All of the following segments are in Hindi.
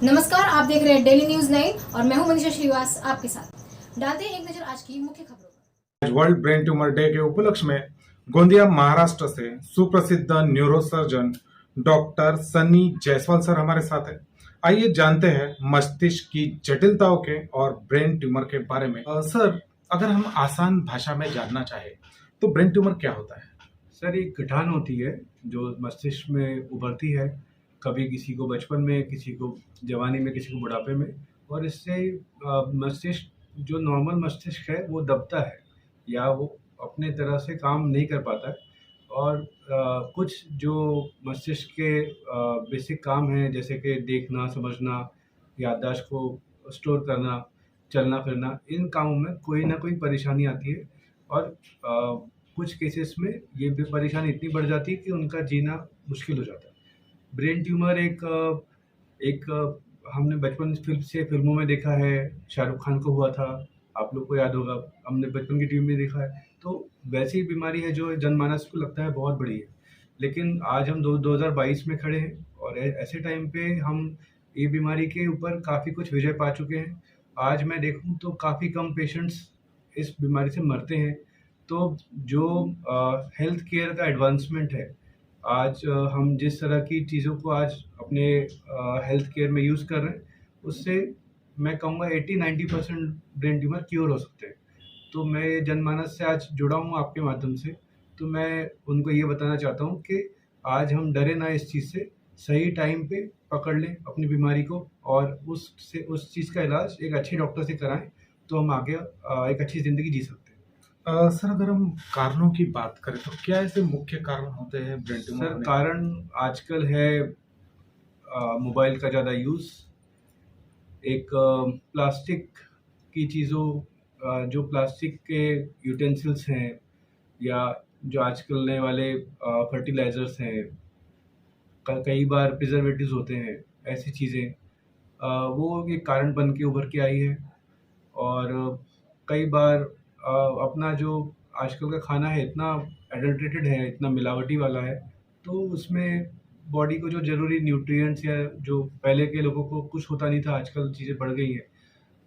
नमस्कार, आप देख रहे हैं डेली न्यूज 9 और मैं हूं मनीषा श्रीवास आपके साथ। डालते हैं एक नजर आज की मुख्य खबरों पर। आज वर्ल्ड ब्रेन ट्यूमर डे के उपलक्ष्य में गोंदिया महाराष्ट्र से सुप्रसिद्ध neurosurgeon doctor Sunny Jaiswal sir हमारे साथ है। आइए जानते हैं मस्तिष्क की जटिलताओं के और ब्रेन ट्यूमर के बारे में। सर, अगर हम आसान भाषा में जानना चाहे तो ब्रेन ट्यूमर क्या होता है? सर, एक गठान होती है जो मस्तिष्क में उभरती है, कभी किसी को बचपन में, किसी को जवानी में, किसी को बुढ़ापे में। और इससे मस्तिष्क जो नॉर्मल मस्तिष्क है वो दबता है या वो अपने तरह से काम नहीं कर पाता है। और कुछ जो मस्तिष्क के बेसिक काम हैं, जैसे कि देखना, समझना, याददाश्त को स्टोर करना, चलना फिरना, इन कामों में कोई ना कोई परेशानी आती है। और कुछ केसेस में ये भी परेशानी इतनी बढ़ जाती है कि उनका जीना मुश्किल हो जाता है। ब्रेन ट्यूमर हमने बचपन से फिल्मों में देखा है, शाहरुख खान को हुआ था, आप लोग को याद होगा, हमने बचपन की टीवी में देखा है। तो वैसी बीमारी है जो जनमानस को लगता है बहुत बड़ी है, लेकिन आज हम 2022 में खड़े हैं और ऐसे टाइम पे हम ये बीमारी के ऊपर काफ़ी कुछ विजय पा चुके हैं। आज मैं देखूं तो काफ़ी कम पेशेंट्स इस बीमारी से मरते हैं। तो जो हेल्थ केयर का एडवांसमेंट है, आज हम जिस तरह की चीज़ों को आज अपने हेल्थ केयर में यूज़ कर रहे हैं, उससे मैं कहूँगा 80-90% ब्रेन ट्यूमर क्योर हो सकते हैं। तो मैं जनमानस से आज जुड़ा हूँ आपके माध्यम से, तो मैं उनको ये बताना चाहता हूँ कि आज हम डरे ना इस चीज़ से, सही टाइम पे पकड़ लें अपनी बीमारी को और उस चीज़ का इलाज एक अच्छे डॉक्टर से कराएँ, तो हम आगे एक अच्छी ज़िंदगी जी सकते हैं। सर, अगर हम कारणों की बात करें तो क्या ऐसे मुख्य कारण होते हैं ब्रेन ट्यूमर सर, होने के? कारण आजकल है मोबाइल का ज़्यादा यूज़, एक प्लास्टिक की चीज़ों, जो प्लास्टिक के यूटेंसिल्स हैं या जो आजकल नए वाले फर्टिलाइज़र्स हैं, कई बार प्रिजर्वेटिव्स होते हैं, ऐसी चीज़ें वो एक कारण बन के उभर के आई है। और कई बार अपना जो आजकल का खाना है इतना एडल्ट्रेटेड है, इतना मिलावटी वाला है, तो उसमें बॉडी को जो ज़रूरी न्यूट्रिएंट्स या जो पहले के लोगों को कुछ होता नहीं था, आजकल चीज़ें बढ़ गई हैं।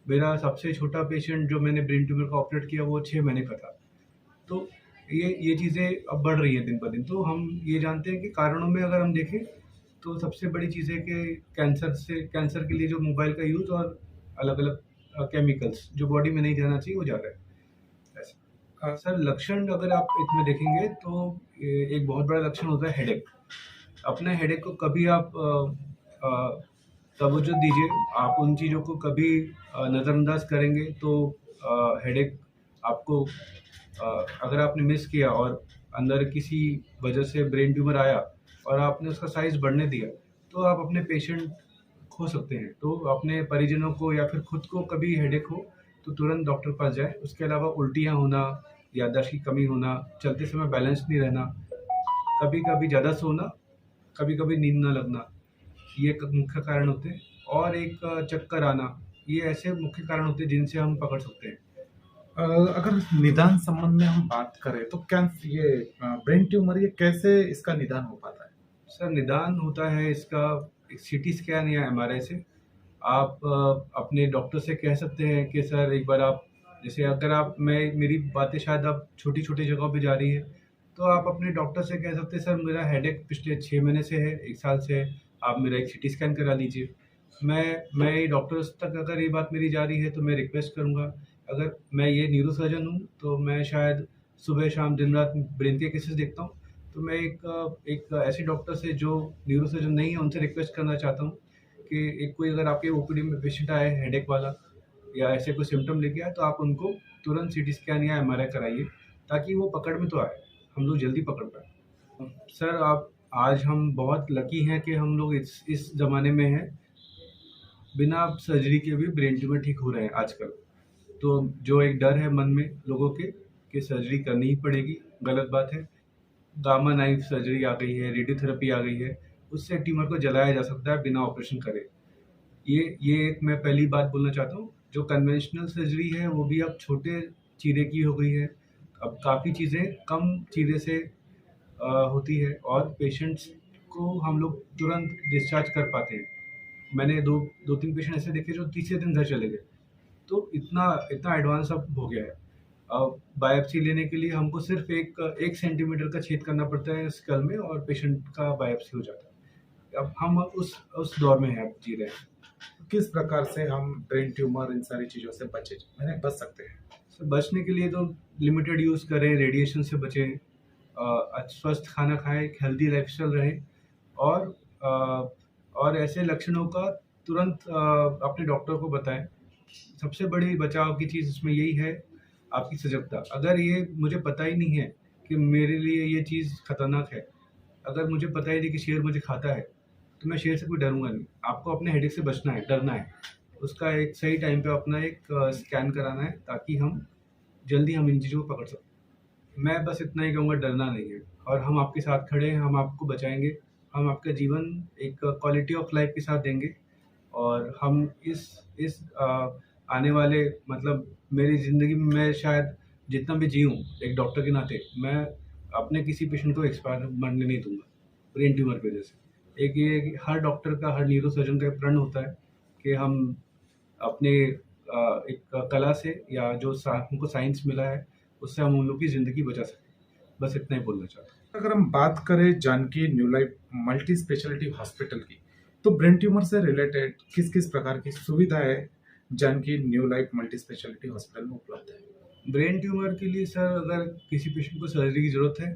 मेरा सबसे छोटा पेशेंट जो मैंने ब्रेन ट्यूमर का ऑपरेट किया वो 6 महीने का था। तो ये चीज़ें अब बढ़ रही हैं दिन ब दिन। तो हम ये जानते हैं कि कारणों में अगर हम देखें तो सबसे बड़ी चीज़ है कि कैंसर के लिए जो मोबाइल का यूज़ और अलग-अलग केमिकल्स जो बॉडी में नहीं जाना चाहिए वो जा रहा है। ऐसा। सर, लक्षण अगर आप इसमें देखेंगे तो एक बहुत बड़ा लक्षण होता है हेडेक। अपने हेडेक को कभी आप तवज्जो दीजिए, आप उन चीज़ों को कभी नज़रअंदाज करेंगे तो हेडेक आपको अगर आपने मिस किया और अंदर किसी वजह से ब्रेन ट्यूमर आया और आपने उसका साइज़ बढ़ने दिया, तो आप अपने पेशेंट खो सकते हैं। तो अपने परिजनों को या फिर खुद को कभी हेडेक हो तो तुरंत डॉक्टर के पास जाएँ। उसके अलावा उल्टियाँ होना, याददाश्त की कमी होना, चलते समय बैलेंस नहीं रहना, कभी-कभी ज़्यादा सोना, कभी-कभी नींद ना लगना, ये मुख्य कारण होते हैं। और एक चक्कर आना, ये ऐसे मुख्य कारण होते हैं जिनसे हम पकड़ सकते हैं। अगर निदान संबंध में हम बात करें तो क्या ये ब्रेन ट्यूमर ये कैसे इसका निदान हो पाता है? सर, निदान होता है इसका एक सीटी स्कैन या एमआरआई से। आप अपने डॉक्टर से कह सकते हैं कि सर एक बार आप, जैसे अगर आप मैं मेरी बातें शायद आप छोटी-छोटी जगहों पे जा रही है, तो आप अपने डॉक्टर से कह सकते हैं सर मेरा हेडेक पिछले 6 महीने से है, 1 साल से है, आप मेरा एक सीटी स्कैन करा लीजिए। मैं डॉक्टर्स तक अगर ये बात मेरी जा रही है तो मैं रिक्वेस्ट करूँगा, अगर मैं ये न्यूरोसर्जन हूँ तो मैं शायद सुबह-शाम दिन-रात ब्रेन के केसेस देखता हूँ। तो मैं एक ऐसे डॉक्टर से जो न्यूरोसर्जन नहीं है उनसे रिक्वेस्ट करना चाहता हूँ कि एक कोई अगर आपके ओपीडी में पेशेंट आए हेडेक वाला या ऐसे कोई सिम्पटम लेके आए तो आप उनको तुरंत सीटी स्कैन या एमआरआई कराइए, ताकि वो पकड़ में तो आए, हम लोग जल्दी पकड़ पाएँ। सर, आप आज हम बहुत लकी हैं कि हम लोग इस ज़माने में हैं, बिना सर्जरी के भी ब्रेन ट्यूमर ठीक हो रहे हैं आजकल। तो जो एक डर है मन में लोगों के कि सर्जरी करनी ही पड़ेगी, गलत बात है। गामा नाइफ सर्जरी आ गई है, रेडियोथेरेपी आ गई है, उससे ट्यूमर को जलाया जा सकता है बिना ऑपरेशन करे। ये एक मैं पहली बात बोलना चाहता हूँ। जो कन्वेंशनल सर्जरी है वो भी अब छोटे चीरे की हो गई है। अब काफ़ी चीज़ें कम चीरे से होती है और पेशेंट्स को हम लोग तुरंत डिस्चार्ज कर पाते हैं। मैंने दो तीन पेशेंट ऐसे देखे जो तीसरे दिन घर चले गए। तो इतना इतना एडवांस अब हो गया है। बायोप्सी लेने के लिए हमको सिर्फ एक सेंटीमीटर का छेद करना पड़ता है स्कल में और पेशेंट का बायोप्सी हो जाता है। अब हम उस दौर में हैं, अब जी रहे हैं। किस प्रकार से हम ब्रेन ट्यूमर इन सारी चीजों से बच सकते हैं? तो बचने के लिए तो लिमिटेड यूज़ करें, रेडिएशन से बचें, स्वस्थ खाना खाएं, एक हेल्दी लाइफस्टाइल रहें और और ऐसे लक्षणों का तुरंत अपने डॉक्टर को बताएं। सबसे बड़ी बचाव की चीज़ इसमें यही है, आपकी सजगता। अगर ये मुझे पता ही नहीं है कि मेरे लिए ये चीज़ खतरनाक है, अगर मुझे पता ही नहीं कि शेर मुझे खाता है, तो मैं शेर से कोई डरूंगा नहीं। आपको अपने हेडेक से बचना है, डरना है। उसका एक सही टाइम पे अपना एक स्कैन कराना है ताकि हम जल्दी इन चीज़ों को पकड़ सकें। मैं बस इतना ही कहूँगा, डरना नहीं है और हम आपके साथ खड़े हैं, हम आपको बचाएँगे। हम आपका जीवन एक क्वालिटी ऑफ लाइफ के साथ देंगे और हम इस आने वाले मतलब मेरी ज़िंदगी में मैं शायद जितना भी जी हूँ एक डॉक्टर के नाते, मैं अपने किसी पेशेंट को एक्सपायर मरने नहीं दूँगा ब्रेन ट्यूमर की वजह से। एक ये है कि हर डॉक्टर का, हर न्यूरो सर्जन का एक प्रण होता है कि हम अपने एक कला से या जो हमको साइंस मिला है उससे हम उन लोगों की ज़िंदगी बचा सकें। बस इतना ही बोलना चाहता हूँ। अगर हम बात करें Janaki new life multi speciality hospital की, तो ब्रेन ट्यूमर से रिलेटेड किस किस प्रकार की सुविधाएं Janaki new life multi speciality hospital में उपलब्ध है? ब्रेन ट्यूमर के लिए सर, अगर किसी पेशेंट को सर्जरी की ज़रूरत है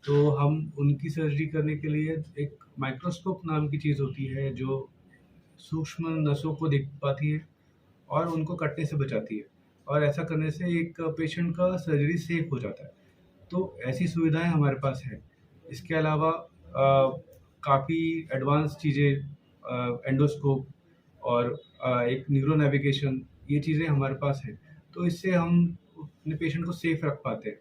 तो हम उनकी सर्जरी करने के लिए एक माइक्रोस्कोप नाम की चीज़ होती है जो सूक्ष्म नसों को देख पाती है और उनको कटने से बचाती है, और ऐसा करने से एक पेशेंट का सर्जरी सेफ हो जाता है। तो ऐसी सुविधाएं हमारे पास है। इसके अलावा काफ़ी एडवांस चीज़ें, एंडोस्कोप और एक न्यूरो नेविगेशन, ये चीज़ें हमारे पास हैं। तो इससे हम अपने पेशेंट को सेफ रख पाते हैं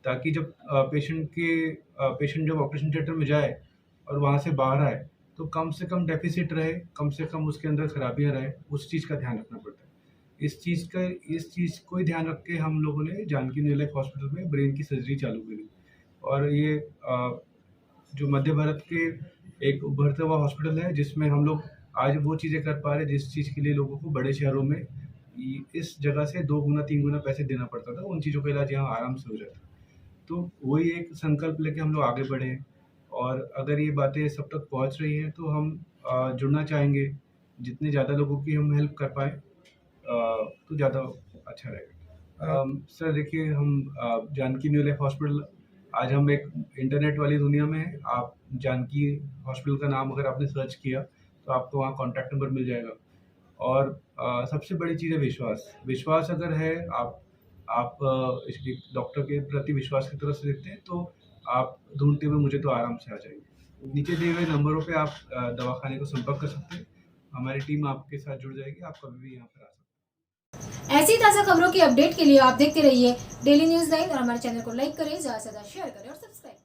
ताकि जब पेशेंट जब ऑपरेशन थिएटर में जाए और वहाँ से बाहर आए तो कम से कम डेफिसिट रहे, कम से कम उसके अंदर खराबियाँ रहे, उस चीज़ का ध्यान रखना पड़ता है। इस चीज़ को ही ध्यान रख के हम लोगों ने जानकी न्यू लाइफ हॉस्पिटल में ब्रेन की सर्जरी चालू करी। और ये जो मध्य भारत के एक उभरता हुआ हॉस्पिटल है जिसमें हम लोग आज वो चीज़ें कर पा रहे हैं जिस चीज़ के लिए लोगों को बड़े शहरों में इस जगह से 2 गुना 3 गुना पैसे देना पड़ता था, उन चीज़ों का इलाज यहाँ आराम से हो जाता है। तो वही एक संकल्प लेके हम लोग आगे बढ़े हैं और अगर ये बातें सब तक पहुँच रही हैं तो हम जुड़ना चाहेंगे। जितने ज़्यादा लोगों की हम हेल्प कर पाएँ तो ज़्यादा अच्छा रहेगा। सर देखिए, हम जानकी न्यू लाइफ हॉस्पिटल, आज हम एक इंटरनेट वाली दुनिया में हैं। आप जानकी हॉस्पिटल का नाम अगर आपने सर्च किया तो आपको वहाँ कॉन्टैक्ट नंबर मिल जाएगा। और सबसे बड़ी चीज़ है विश्वास। विश्वास अगर है, आप एक डॉक्टर के प्रति विश्वास की तरफ से देखते हैं तो आप ढूँढते हुए मुझे तो आराम से आ जाएँगे। नीचे दिए हुए नंबरों पे आप दवाखाने को संपर्क कर सकते हैं। हमारी टीम आपके साथ जुड़ जाएगी, आप कभी भी यहाँ पर आ सकते हैं। ऐसी ताज़ा खबरों की अपडेट के लिए आप देखते रहिए डेली न्यूज़ 9 और हमारे चैनल को लाइक करें, ज़्यादा से ज़्यादा शेयर करें और सब्सक्राइब करें।